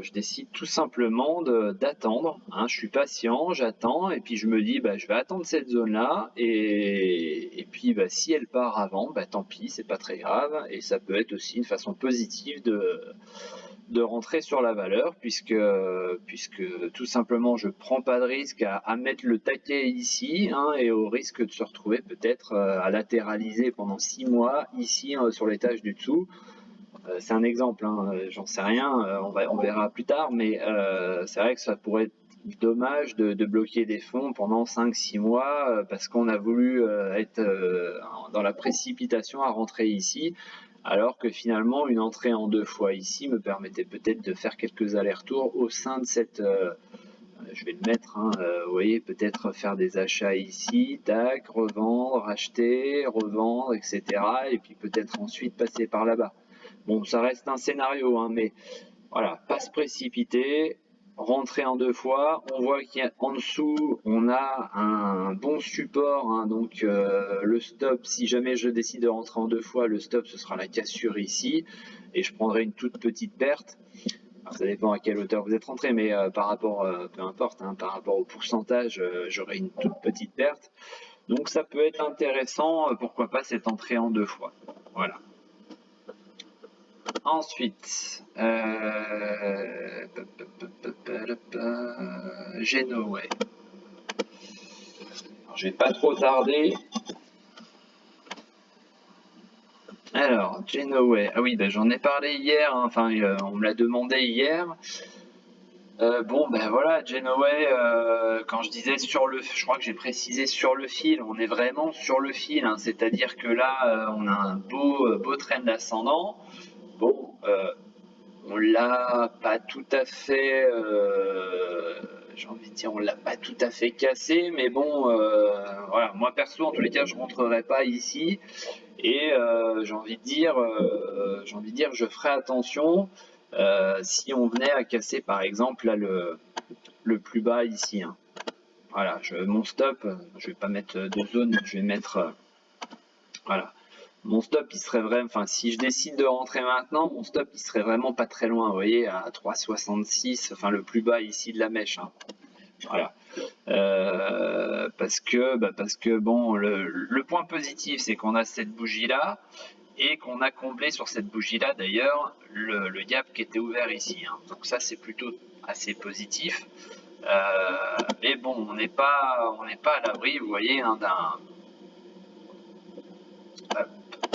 je décide tout simplement d'attendre. Hein, je suis patient, j'attends, et puis je me dis, je vais attendre cette zone-là, et puis si elle part avant, tant pis, c'est pas très grave, et ça peut être aussi une façon positive de rentrer sur la valeur, puisque tout simplement je prends pas de risque à mettre le taquet ici, hein, et au risque de se retrouver peut-être à latéraliser pendant 6 mois ici sur l'étage du dessous. C'est un exemple, hein, j'en sais rien, on verra plus tard, mais c'est vrai que ça pourrait être dommage de bloquer des fonds pendant 5-6 mois parce qu'on a voulu être dans la précipitation à rentrer ici, alors que finalement une entrée en 2 fois ici me permettait peut-être de faire quelques allers-retours au sein de cette... je vais le mettre, hein, vous voyez, peut-être faire des achats ici, tac, revendre, acheter, revendre, etc. Et puis peut-être ensuite passer par là-bas. Bon, ça reste un scénario, hein, mais voilà, pas se précipiter, rentrer en 2 fois. On voit qu'en dessous, on a un bon support, hein, donc le stop, si jamais je décide de rentrer en 2 fois, le stop, ce sera la cassure ici, et je prendrai une toute petite perte. Alors, ça dépend à quelle hauteur vous êtes rentré, mais par rapport, peu importe, hein, par rapport au pourcentage, j'aurai une toute petite perte. Donc ça peut être intéressant, pourquoi pas cette entrée en 2 fois. Voilà. Ensuite, Genoway. Je vais pas trop tarder. Alors, Genoway. Ah oui, j'en ai parlé hier, hein, enfin, on me l'a demandé hier. Bon, voilà, Genoway, quand je disais je crois que j'ai précisé sur le fil, on est vraiment sur le fil, hein, c'est-à-dire que là, on a un beau trend ascendant. Bon, on l'a pas tout à fait, j'ai envie de dire, on l'a pas tout à fait cassé, mais bon, voilà, moi perso, en tous les cas, je rentrerai pas ici, et j'ai envie de dire, je ferai attention si on venait à casser, par exemple, là, le plus bas ici. Hein. Voilà, mon stop, je vais pas mettre de zone, je vais mettre voilà. Mon stop, il serait vraiment, enfin, si je décide de rentrer maintenant, mon stop, il serait vraiment pas très loin, vous voyez, à 3,66, enfin, le plus bas ici de la mèche. Hein. Voilà. Parce que bon, le point positif, c'est qu'on a cette bougie-là et qu'on a comblé sur cette bougie-là, d'ailleurs, le gap qui était ouvert ici. Hein. Donc ça, c'est plutôt assez positif. Mais bon, on n'est pas à l'abri, vous voyez, hein, d'un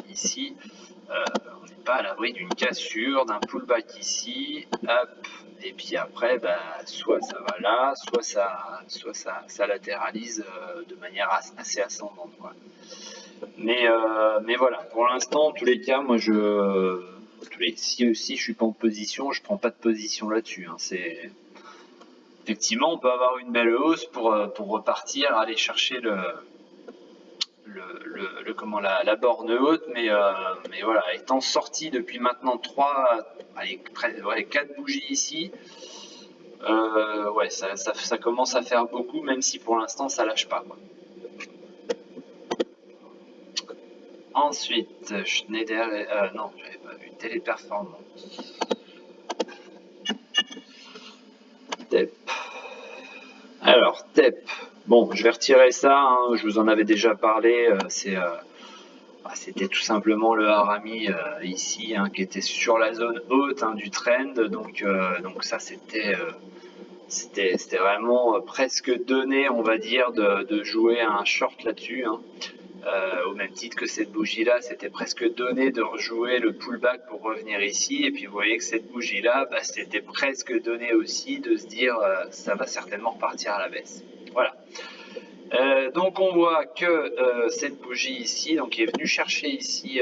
ici, on n'est pas à l'abri d'une cassure, d'un pullback ici, hop, et puis après, soit ça va là, soit ça latéralise de manière assez ascendante. Quoi. Mais voilà, pour l'instant, en tous les cas, moi si je suis pas en position, je prends pas de position là-dessus. Hein, effectivement, on peut avoir une belle hausse pour repartir, aller chercher la borne haute, mais voilà, étant sorti depuis maintenant 4 bougies ici, ouais, ça commence à faire beaucoup, même si pour l'instant ça lâche pas. Quoi. Ensuite, Schneider, non, j'avais pas vu, Téléperformance. TEP. Alors, TEP. Bon, je vais retirer ça, hein, je vous en avais déjà parlé, c'était tout simplement le harami ici hein, qui était sur la zone haute hein, du trend, donc ça c'était vraiment presque donné, on va dire, de jouer un short là-dessus. Hein. Au même titre que cette bougie-là, c'était presque donné de rejouer le pullback pour revenir ici. Et puis vous voyez que cette bougie-là, c'était presque donné aussi de se dire ça va certainement repartir à la baisse. Voilà. Donc on voit que cette bougie ici, donc est venue chercher ici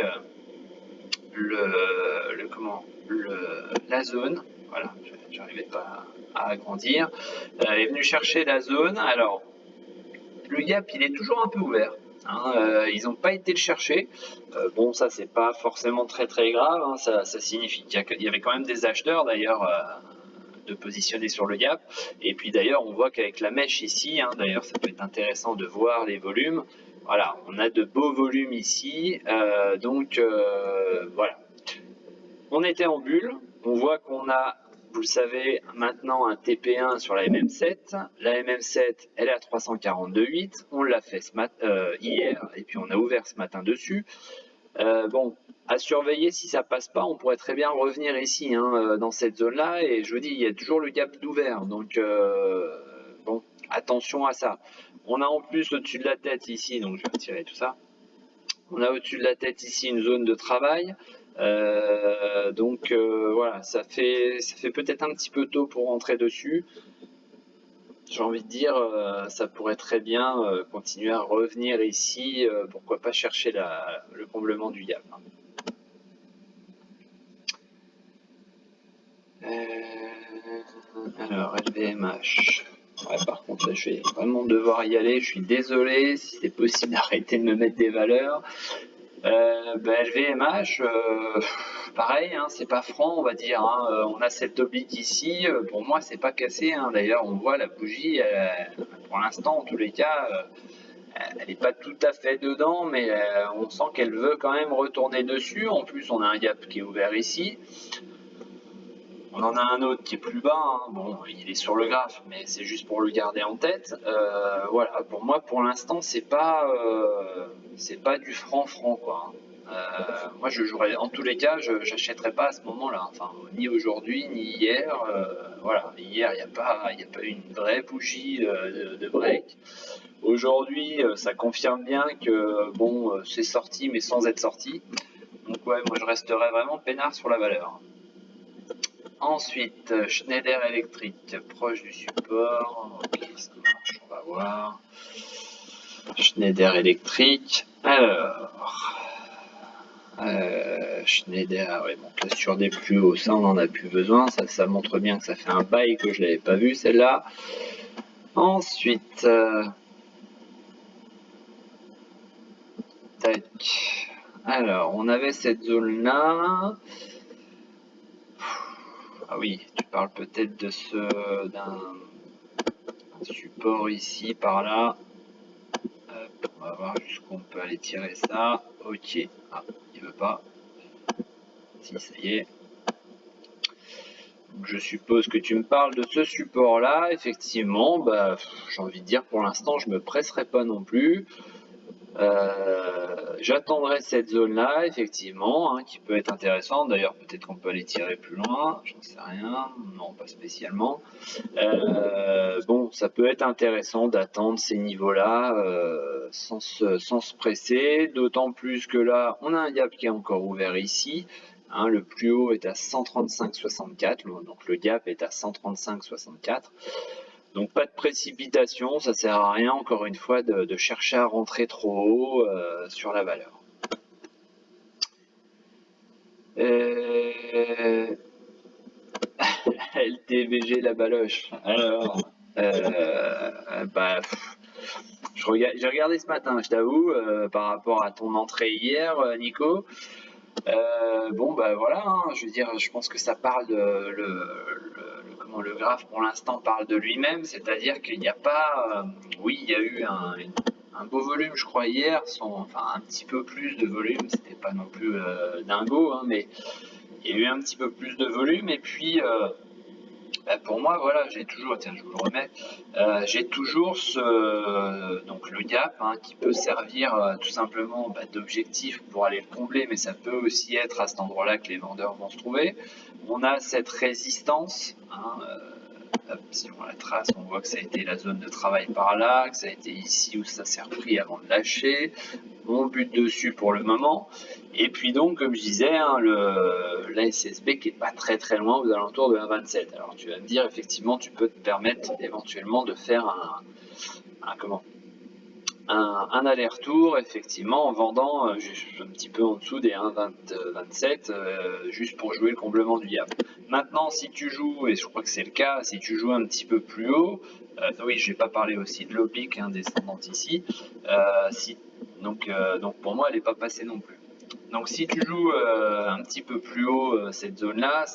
la zone. Voilà, j'arrivais pas à agrandir. Est venue chercher la zone. Alors le gap, il est toujours un peu ouvert. Hein, ils n'ont pas été le chercher. Bon, ça, c'est pas forcément très très grave. Hein, ça signifie qu'il y avait quand même des acheteurs d'ailleurs de positionner sur le gap. Et puis d'ailleurs, on voit qu'avec la mèche ici, hein, d'ailleurs, ça peut être intéressant de voir les volumes. Voilà, on a de beaux volumes ici. Donc voilà. On était en bulle. On voit qu'on a, vous le savez, maintenant un TP1 sur la MM7. La MM7, elle est à 342,8. On l'a fait hier et puis on a ouvert ce matin dessus. Bon, à surveiller si ça passe pas, on pourrait très bien revenir ici hein, dans cette zone-là. Et je vous dis, il y a toujours le gap d'ouvert. Donc bon, attention à ça. On a en plus au-dessus de la tête ici, donc je vais retirer tout ça. On a au-dessus de la tête ici une zone de travail. Donc voilà, ça fait peut-être un petit peu tôt pour rentrer dessus. J'ai envie de dire, ça pourrait très bien continuer à revenir ici. Pourquoi pas chercher le comblement du gap. Alors, LVMH. Ouais, par contre, là, je vais vraiment devoir y aller. Je suis désolé. Si c'est possible d'arrêter de me mettre des valeurs. LVMH, pareil, hein, c'est pas franc, on va dire. Hein, on a cette oblique ici. Pour moi, c'est pas cassé. Hein. D'ailleurs, on voit la bougie. Pour l'instant, en tous les cas, elle n'est pas tout à fait dedans, mais on sent qu'elle veut quand même retourner dessus. En plus, on a un gap qui est ouvert ici. On en a un autre qui est plus bas, hein. Bon, il est sur le graphe, mais c'est juste pour le garder en tête. Voilà, pour moi, pour l'instant, c'est pas du franc quoi. Moi, je jouerais, en tous les cas, j'achèterais pas à ce moment-là. Enfin, ni aujourd'hui, ni hier. Voilà, hier, il n'y a pas eu une vraie bougie de break. Aujourd'hui, ça confirme bien que bon, c'est sorti, mais sans être sorti. Donc ouais, moi, je resterais vraiment peinard sur la valeur. Ensuite, Schneider Electric, proche du support. Ok, ça marche, on va voir. Schneider Electric. Alors, Schneider, ouais, bon, sur des plus hauts, ça on n'en a plus besoin. Ça montre bien que ça fait un bail que je l'avais pas vu celle-là. Ensuite, tac. Alors, on avait cette zone-là. Ah oui, tu parles peut-être d'un support ici, par là. Hop, on va voir jusqu'où on peut aller tirer ça. Ok, ah, il veut pas. Si, ça y est. Donc, je suppose que tu me parles de ce support là. Effectivement, bah, j'ai envie de dire pour l'instant je me presserai pas non plus. J'attendrai cette zone là effectivement, hein, qui peut être intéressante. D'ailleurs peut-être qu'on peut aller tirer plus loin, j'en sais rien, non pas spécialement. Bon, ça peut être intéressant d'attendre ces niveaux là sans se presser, d'autant plus que là on a un gap qui est encore ouvert ici. Hein, le plus haut est à 135,64, donc le gap est à 135,64. Donc pas de précipitation, ça sert à rien encore une fois de chercher à rentrer trop haut sur la valeur. LTBG la baloche. Alors, bah, j'ai regardé ce matin, je t'avoue, par rapport à ton entrée hier, Nico. Bon bah voilà, hein, je veux dire, je pense que ça parle de le graphe pour l'instant parle de lui-même, c'est-à-dire qu'il n'y a pas, oui, il y a eu un beau volume, je crois hier, enfin un petit peu plus de volume, c'était pas non plus dingo, hein, mais il y a eu un petit peu plus de volume et puis bah pour moi, voilà, j'ai toujours, tiens, je vous le remets, j'ai toujours donc le gap hein, qui peut servir tout simplement bah, d'objectif pour aller le combler, mais ça peut aussi être à cet endroit-là que les vendeurs vont se trouver. On a cette résistance, hein, si on la trace, on voit que ça a été la zone de travail par là, que ça a été ici où ça s'est repris avant de lâcher. On bute dessus pour le moment. Et puis donc, comme je disais, hein, la SSB qui est pas très très loin aux alentours de 1,27. Alors tu vas me dire, effectivement, tu peux te permettre éventuellement de faire un aller-retour, effectivement, en vendant juste un petit peu en dessous des 1,27, juste pour jouer le comblement du gap. Maintenant, si tu joues, et je crois que c'est le cas, si tu joues un petit peu plus haut, oui, je vais pas parler aussi de l'oblique hein, descendante ici, donc pour moi, elle n'est pas passée non plus. Donc si tu joues un petit peu plus haut cette zone-là,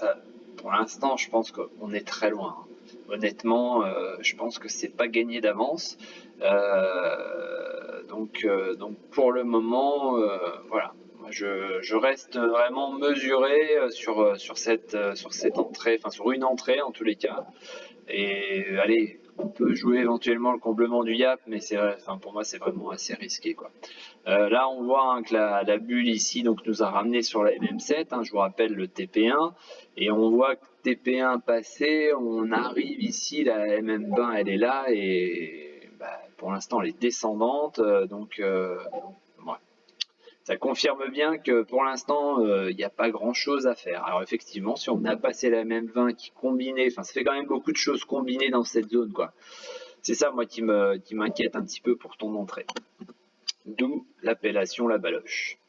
pour l'instant, je pense qu'on est très loin. Honnêtement, je pense que c'est pas gagné d'avance. Donc pour le moment, voilà. Je reste vraiment mesuré sur cette entrée, enfin sur une entrée en tous les cas. Et allez, on peut jouer éventuellement le comblement du gap, mais pour moi c'est vraiment assez risqué quoi. Là on voit hein, que la bulle ici donc nous a ramené sur la MM7, hein, je vous rappelle le TP1, et on voit que TP1 passé, on arrive ici, la MM20 elle est là et bah, pour l'instant elle est descendante, donc ouais. Ça confirme bien que pour l'instant, il n'y a pas grand chose à faire. Alors effectivement, si on a passé la MM20 qui combinait, enfin ça fait quand même beaucoup de choses combinées dans cette zone, quoi. C'est ça, moi, qui m'inquiète un petit peu pour ton entrée. D'où l'appellation la baloche.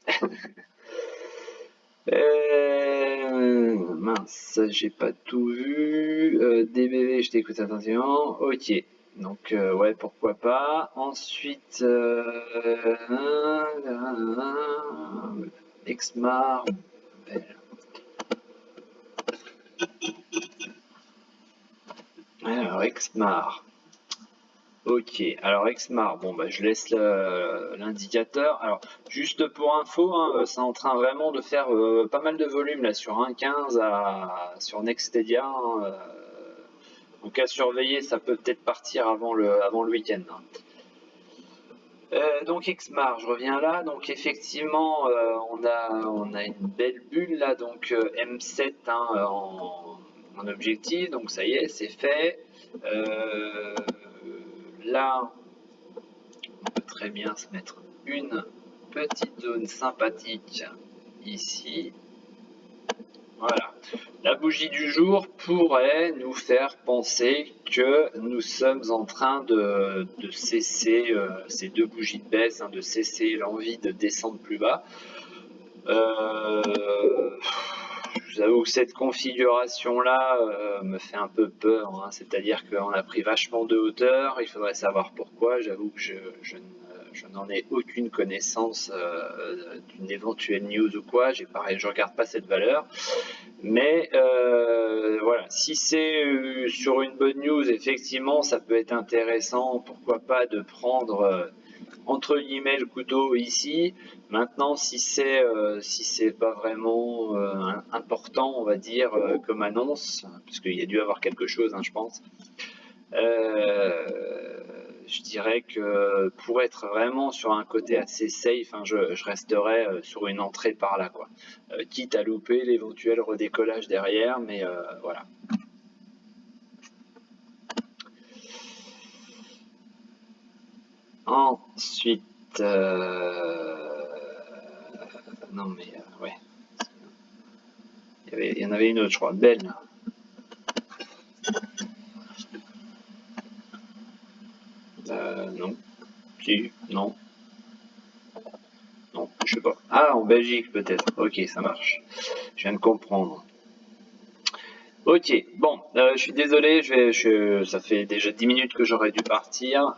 Mince, j'ai pas tout vu. DBV, je t'écoute attention. Ok. Donc ouais, pourquoi pas. Ensuite, Exmar. Alors Exmar. Ok, alors Exmar, bon bah je laisse l'indicateur. Alors juste pour info, hein, c'est en train vraiment de faire pas mal de volume là sur 1,15 sur Nextedia. Hein, donc à surveiller, ça peut peut-être partir avant le week-end. Hein. Donc Exmar, je reviens là. Donc effectivement, on a une belle bulle là, donc M7 hein, en objectif. Donc ça y est, c'est fait. Là, on peut très bien se mettre une petite zone sympathique ici. Voilà. La bougie du jour pourrait nous faire penser que nous sommes en train de cesser ces deux bougies de baisse, hein, de cesser l'envie de descendre plus bas. Je vous avoue que cette configuration-là me fait un peu peur, hein. C'est-à-dire qu'on a pris vachement de hauteur, il faudrait savoir pourquoi. J'avoue que je n'en ai aucune connaissance d'une éventuelle news ou quoi. Je regarde pas cette valeur. Mais voilà, si c'est sur une bonne news, effectivement, ça peut être intéressant. Pourquoi pas de prendre entre guillemets le couteau ici. Maintenant, si c'est pas vraiment important, on va dire, comme annonce, puisqu'il y a dû avoir quelque chose, hein, je pense. Je dirais que pour être vraiment sur un côté assez safe, hein, je resterais sur une entrée par là, quoi. Quitte à louper l'éventuel redécollage derrière, mais voilà. Ensuite, non mais ouais, il y en avait une autre, je crois, belle. Non, si, non, non, je sais pas. Ah, en Belgique peut-être. Ok, ça marche. Je viens de comprendre. Ok, bon, je suis désolé, ça fait déjà 10 minutes que j'aurais dû partir.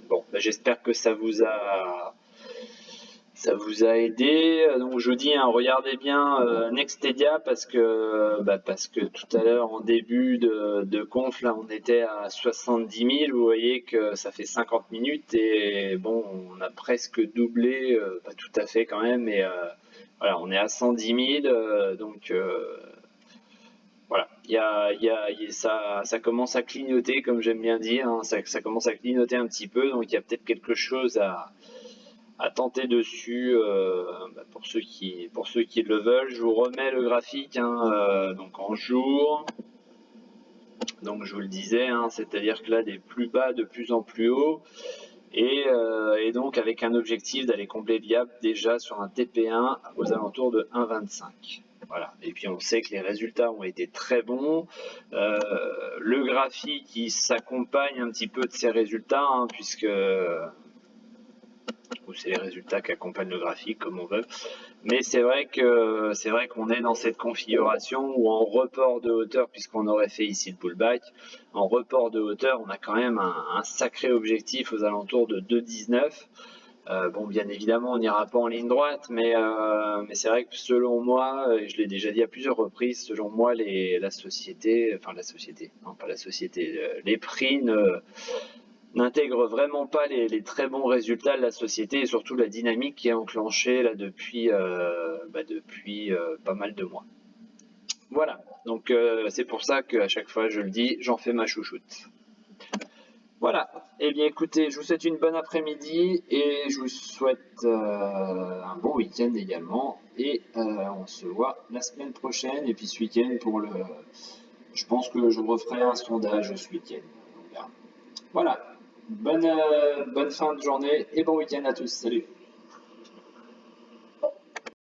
Bon, bah, j'espère que ça vous a aidé. Donc je vous dis, hein, regardez bien Nextedia parce que tout à l'heure en début de conf, là on était à 70 000. Vous voyez que ça fait 50 minutes et bon, on a presque doublé, pas tout à fait quand même, mais voilà, on est à 110 000. Donc voilà, ça commence à clignoter, comme j'aime bien dire, hein, ça commence à clignoter un petit peu, donc il y a peut-être quelque chose à tenter dessus pour ceux qui le veulent. Je vous remets le graphique, hein, donc en jour. Donc je vous le disais, hein, c'est-à-dire que là des plus bas de plus en plus haut. Et donc avec un objectif d'aller combler viable déjà sur un TP1 aux alentours de 1,25. Voilà. Et puis on sait que les résultats ont été très bons. Le graphique qui s'accompagne un petit peu de ces résultats, hein, puisque ou c'est les résultats qui accompagnent le graphique comme on veut. Mais c'est vrai qu'on est dans cette configuration où en report de hauteur, puisqu'on aurait fait ici le pullback, en report de hauteur, on a quand même un sacré objectif aux alentours de 2,19. Bon, bien évidemment, on n'ira pas en ligne droite, mais c'est vrai que selon moi, et je l'ai déjà dit à plusieurs reprises, selon moi, les prix n'intègrent vraiment pas les très bons résultats de la société et surtout la dynamique qui est enclenchée là depuis pas mal de mois. Voilà, donc c'est pour ça qu'à chaque fois je le dis, j'en fais ma chouchoute. Voilà, eh bien écoutez, je vous souhaite une bonne après-midi et je vous souhaite un bon week-end également. Et on se voit la semaine prochaine et puis ce week-end je pense que je referai un sondage ce week-end. Voilà, bonne fin de journée et bon week-end à tous. Salut!